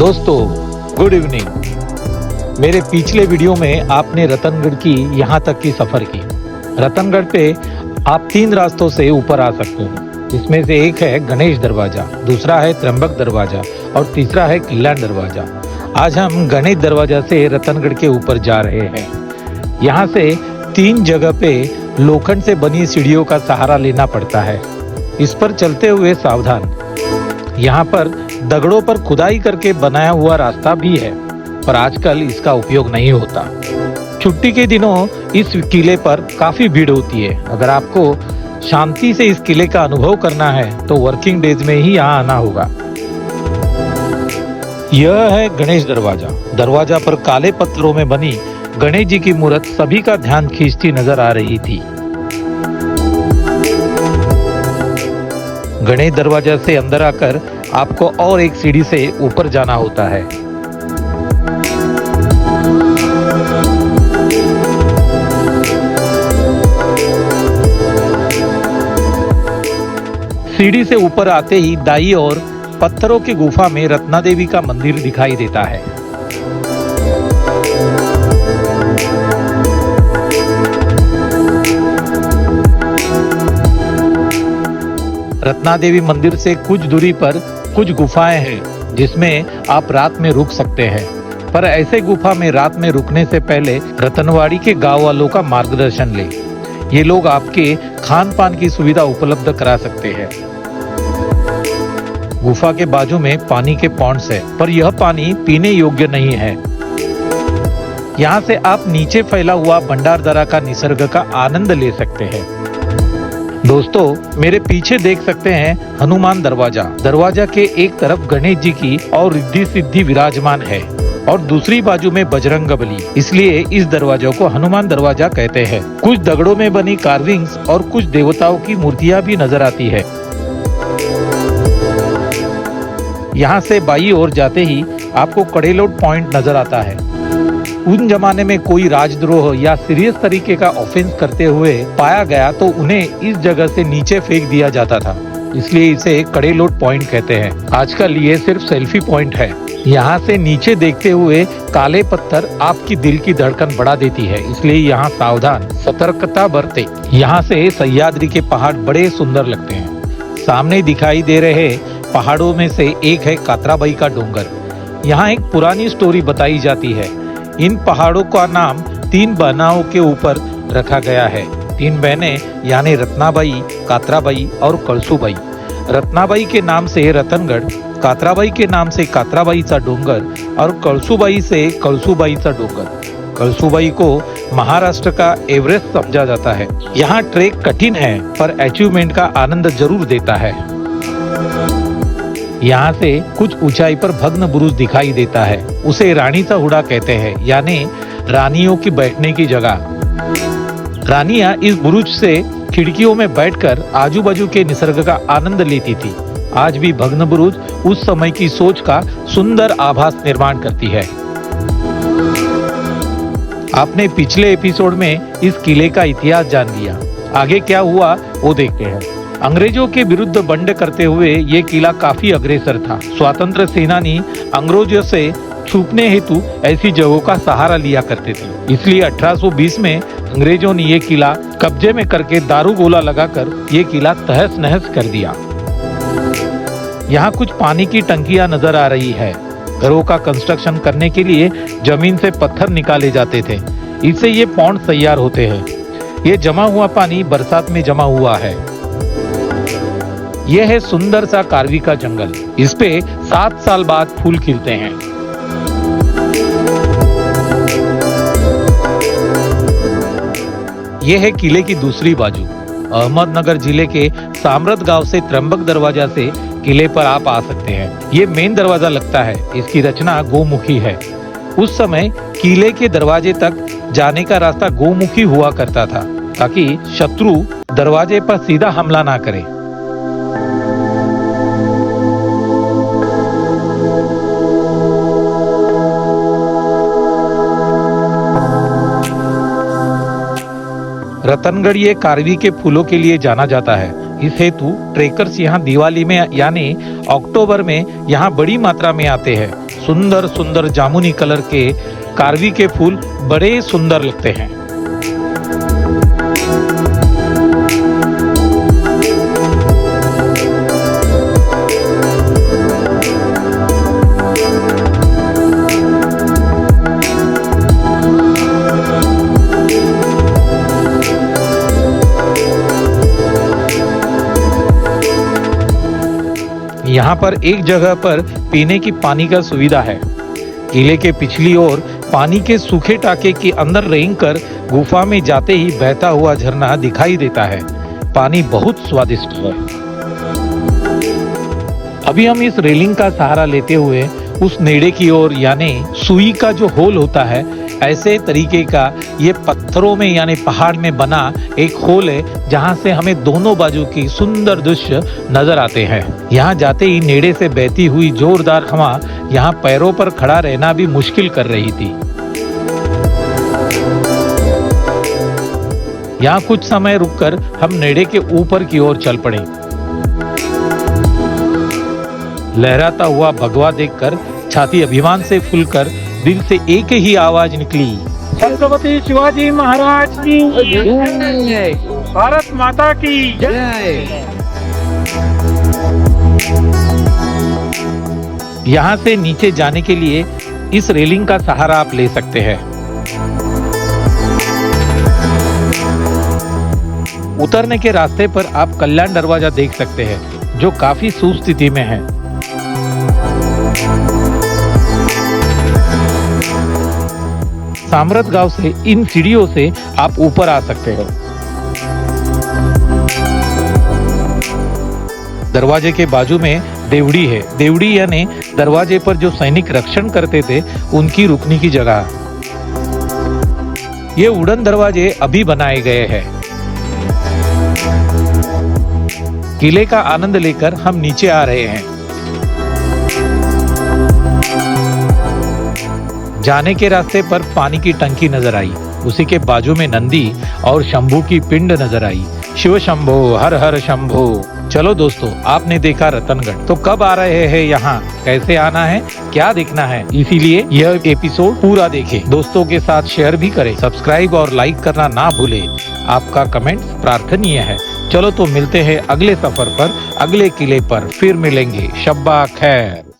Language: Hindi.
दोस्तों गुड इवनिंग। मेरे पिछले वीडियो में आपने रतनगढ़ की यहाँ तक की सफर की। रतनगढ़ पे आप 3 रास्तों से ऊपर आ सकते हैं, जिसमें से एक है गणेश दरवाजा, दूसरा है त्र्यंबक दरवाजा और तीसरा है कल्याण दरवाजा। आज हम गणेश दरवाजा से रतनगढ़ के ऊपर जा रहे हैं। यहाँ से 3 जगह पे लोखंड से बनी सीढ़ियों का सहारा लेना पड़ता है। इस पर चलते हुए सावधान। यहाँ पर दगड़ों पर खुदाई करके बनाया हुआ रास्ता भी है, पर आजकल इसका उपयोग नहीं होता। छुट्टी के दिनों इस किले पर काफी भीड़ होती है। अगर आपको शांति से इस किले का अनुभव करना है तो वर्किंग डेज में ही यहाँ आना होगा। यह है गणेश दरवाजा। दरवाजा पर काले पत्थरों में बनी गणेश जी की मूर्त सभी का ध्यान खींचती नजर आ रही थी। गणेश दरवाजा से अंदर आकर आपको और एक सीढ़ी से ऊपर जाना होता है। सीढ़ी से ऊपर आते ही दाईं ओर पत्थरों की गुफा में रत्ना देवी का मंदिर दिखाई देता है। रत्ना देवी मंदिर से कुछ दूरी पर कुछ गुफाएं हैं, जिसमें आप रात में रुक सकते हैं। पर ऐसे गुफा में रात में रुकने से पहले रतनवाड़ी के गांव वालों का मार्गदर्शन लें। ये लोग आपके खान पान की सुविधा उपलब्ध करा सकते हैं। गुफा के बाजू में पानी के पॉन्ड्स है, पर यह पानी पीने योग्य नहीं है। यहाँ से आप नीचे फैला हुआ भंडारदरा का निसर्ग का आनंद ले सकते हैं। दोस्तों मेरे पीछे देख सकते हैं हनुमान दरवाजा। दरवाजा के एक तरफ गणेश जी की और रिद्धि सिद्धि विराजमान है और दूसरी बाजू में बजरंगबली, इसलिए इस दरवाजे को हनुमान दरवाजा कहते हैं। कुछ दगड़ों में बनी कार्विंग्स और कुछ देवताओं की मूर्तियां भी नजर आती है। यहाँ से बाईं ओर जाते ही आपको कड़ेलोट पॉइंट नजर आता है। उन जमाने में कोई राजद्रोह या सीरियस तरीके का ऑफेंस करते हुए पाया गया तो उन्हें इस जगह से नीचे फेंक दिया जाता था, इसलिए इसे कड़ेलोट पॉइंट कहते हैं। आजकल ये सिर्फ सेल्फी पॉइंट है। यहाँ से नीचे देखते हुए काले पत्थर आपकी दिल की धड़कन बढ़ा देती है, इसलिए यहाँ सावधान, सतर्कता बरते। यहाँ से सह्याद्री के पहाड़ बड़े सुंदर लगते हैं। सामने दिखाई दे रहे पहाड़ों में से एक है कात्राबाई का डोंगर। यहाँ एक पुरानी स्टोरी बताई जाती है। इन पहाड़ों का नाम 3 बहनों के ऊपर रखा गया है। 3 बहनें यानी रत्नाबाई, कात्राबाई और कळसूबाई। रत्नाबाई के नाम से रतनगढ़, कात्राबाई के नाम से कात्राबाईचा डोंगर और कळसूबाई से कळसूबाईचा डोंगर। कळसूबाई को महाराष्ट्र का एवरेस्ट समझा जाता है। यहाँ ट्रेक कठिन है, पर अचीवमेंट का आनंद जरूर देता है। यहाँ से कुछ ऊंचाई पर भग्न बुरुज दिखाई देता है। उसे रानी सा हुड़ा कहते हैं, यानी रानियों की बैठने की जगह। रानियां इस बुरुज से खिड़कियों में बैठकर आजू बाजू के निसर्ग का आनंद लेती थी। आज भी भग्न बुरुज उस समय की सोच का सुंदर आभास निर्माण करती है। आपने पिछले एपिसोड में इस किले का इतिहास जान लिया। आगे क्या हुआ वो देखते हैं। अंग्रेजों के विरुद्ध बंड करते हुए ये किला काफी अग्रसर था। स्वतंत्र सेनानी अंग्रेजों से छुपने हेतु ऐसी जगहों का सहारा लिया करते थे, इसलिए 1820 में अंग्रेजों ने ये किला कब्जे में करके दारू गोला लगाकर ये किला तहस नहस कर दिया। यहाँ कुछ पानी की टंकियां नजर आ रही है। घरों का कंस्ट्रक्शन करने के लिए जमीन से पत्थर निकाले जाते थे, इससे ये पॉन्ड तैयार होते हैं। ये जमा हुआ पानी बरसात में जमा हुआ है। यह है सुंदर सा कारवी का जंगल। इस पे 7 साल बाद फूल खिलते हैं। यह है किले की दूसरी बाजू। अहमदनगर जिले के सामरत गांव से त्र्यंबक दरवाजा से किले पर आप आ सकते हैं। ये मेन दरवाजा लगता है। इसकी रचना गोमुखी है। उस समय किले के दरवाजे तक जाने का रास्ता गोमुखी हुआ करता था, ताकि शत्रु दरवाजे पर सीधा हमला ना करे। रतनगढ़ ये कारवी के फूलों के लिए जाना जाता है। इस हेतु ट्रेकर्स यहाँ दिवाली में यानी अक्टूबर में यहाँ बड़ी मात्रा में आते हैं। सुंदर सुंदर जामुनी कलर के कारवी के फूल बड़े सुंदर लगते हैं। यहाँ पर एक जगह पर पीने की पानी का सुविधा है। किले के पिछली ओर पानी के सूखे टाके के अंदर रेंगकर गुफा में जाते ही बहता हुआ झरना दिखाई देता है। पानी बहुत स्वादिष्ट है। अभी हम इस रेलिंग का सहारा लेते हुए उस नेड़े की ओर यानी सुई का जो होल होता है, ऐसे तरीके का ये पत्थरों में यानी पहाड़ में बना एक होल है, जहां से हमें दोनों बाजू की सुंदर दृश्य नजर आते हैं। यहाँ जाते ही नेड़े से बहती हुई जोरदार हवा यहाँ पैरों पर खड़ा रहना भी मुश्किल कर रही थी। यहाँ कुछ समय रुककर हम नेड़े के ऊपर की ओर चल पड़े। लहराता हुआ भगवा देखकर छाती अभिमान से फूलकर दिल से एक ही आवाज निकली, छत्रपति शिवाजी महाराज की जय, भारत माता की जय। यहाँ से नीचे जाने के लिए इस रेलिंग का सहारा आप ले सकते हैं। उतरने के रास्ते पर आप कल्याण दरवाजा देख सकते हैं, जो काफी सुस्थिति में है। सामरत गांव से इन सीढ़ियों से आप ऊपर आ सकते हो। दरवाजे के बाजू में देवड़ी है। देवड़ी यानी दरवाजे पर जो सैनिक रक्षण करते थे उनकी रुकने की जगह। ये वुडन दरवाजे अभी बनाए गए हैं। किले का आनंद लेकर हम नीचे आ रहे हैं। जाने के रास्ते पर पानी की टंकी नजर आई। उसी के बाजू में नंदी और शंभू की पिंड नजर आई। शिव शंभो हर हर शंभो। चलो दोस्तों, आपने देखा रतनगढ़, तो कब आ रहे हैं यहाँ, कैसे आना है, क्या देखना है, इसीलिए यह एपिसोड पूरा देखें। दोस्तों के साथ शेयर भी करें। सब्सक्राइब और लाइक करना ना भूले। आपका कमेंट प्रार्थनीय है। चलो तो मिलते हैं अगले सफर पर, अगले किले पर फिर मिलेंगे। शब्बा खैर।